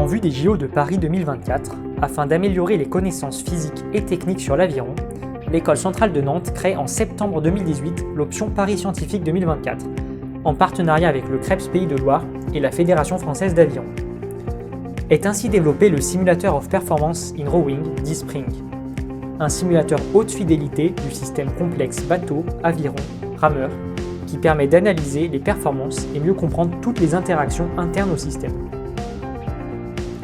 vue des JO de Paris 2024, afin d'améliorer les connaissances physiques et techniques sur l'aviron, l'École centrale de Nantes crée en septembre 2018 l'option Paris Scientifique 2024, en partenariat avec le CREPS Pays de Loire et la Fédération française d'aviron. Est ainsi développé le Simulator of Performance in Rowing dit Spring, un simulateur haute fidélité du système complexe bateau, aviron, rameur, qui permet d'analyser les performances et mieux comprendre toutes les interactions internes au système.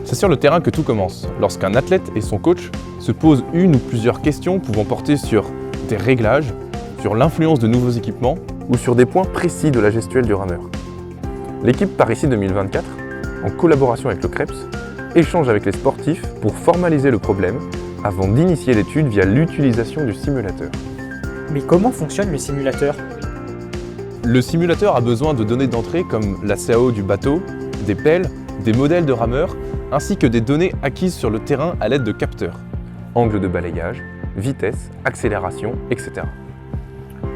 C'est sur le terrain que tout commence, lorsqu'un athlète et son coach se posent une ou plusieurs questions pouvant porter sur des réglages, sur l'influence de nouveaux équipements ou sur des points précis de la gestuelle du rameur. L'équipe Paris 2024, en collaboration avec le CREPS, échange avec les sportifs pour formaliser le problème avant d'initier l'étude via l'utilisation du simulateur. Mais comment fonctionne le simulateur ? Le simulateur a besoin de données d'entrée comme la CAO du bateau, des pelles, des modèles de rameurs, ainsi que des données acquises sur le terrain à l'aide de capteurs. Angle de balayage, vitesse, accélération, etc.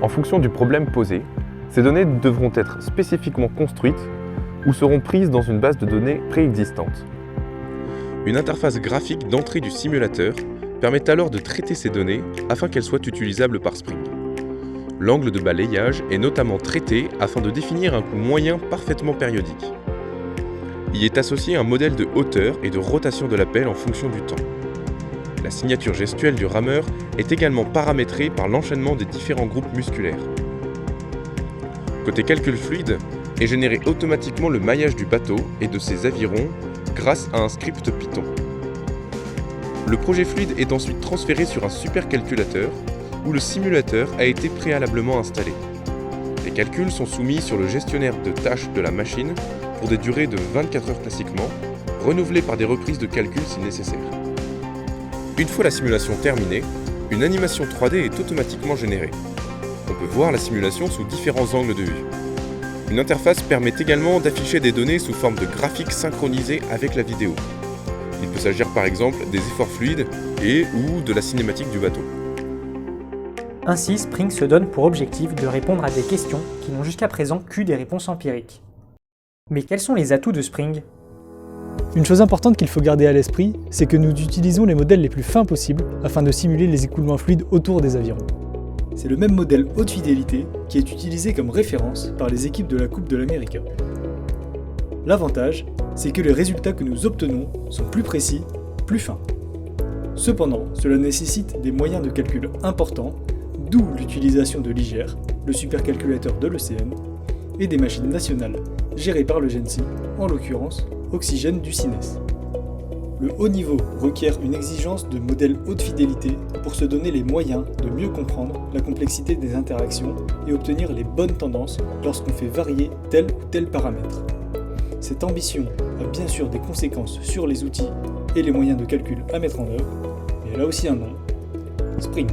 En fonction du problème posé, ces données devront être spécifiquement construites ou seront prises dans une base de données préexistante. Une interface graphique d'entrée du simulateur permet alors de traiter ces données afin qu'elles soient utilisables par Spring. L'angle de balayage est notamment traité afin de définir un coût moyen parfaitement périodique. Y est associé un modèle de hauteur et de rotation de la pelle en fonction du temps. La signature gestuelle du rameur est également paramétrée par l'enchaînement des différents groupes musculaires. Côté calcul fluide, est généré automatiquement le maillage du bateau et de ses avirons grâce à un script Python. Le projet fluide est ensuite transféré sur un supercalculateur où le simulateur a été préalablement installé. Les calculs sont soumis sur le gestionnaire de tâches de la machine pour des durées de 24 heures classiquement, renouvelées par des reprises de calcul si nécessaire. Une fois la simulation terminée, une animation 3D est automatiquement générée. On peut voir la simulation sous différents angles de vue. Une interface permet également d'afficher des données sous forme de graphiques synchronisés avec la vidéo. Il peut s'agir par exemple des efforts fluides ou de la cinématique du bateau. Ainsi, Spring se donne pour objectif de répondre à des questions qui n'ont jusqu'à présent qu'eu des réponses empiriques. Mais quels sont les atouts de Spring ? Une chose importante qu'il faut garder à l'esprit, c'est que nous utilisons les modèles les plus fins possibles afin de simuler les écoulements fluides autour des avirons. C'est le même modèle haute fidélité qui est utilisé comme référence par les équipes de la Coupe de l'América. L'avantage, c'est que les résultats que nous obtenons sont plus précis, plus fins. Cependant, cela nécessite des moyens de calcul importants, d'où l'utilisation de l'IGER, le supercalculateur de l'ECN, et des machines nationales gérées par le GENSI, en l'occurrence Oxygène du CINES. Le haut niveau requiert une exigence de modèle haute fidélité pour se donner les moyens de mieux comprendre la complexité des interactions et obtenir les bonnes tendances lorsqu'on fait varier tel ou tel paramètre. Cette ambition a bien sûr des conséquences sur les outils et les moyens de calcul à mettre en œuvre, mais elle a aussi un nom, Spring.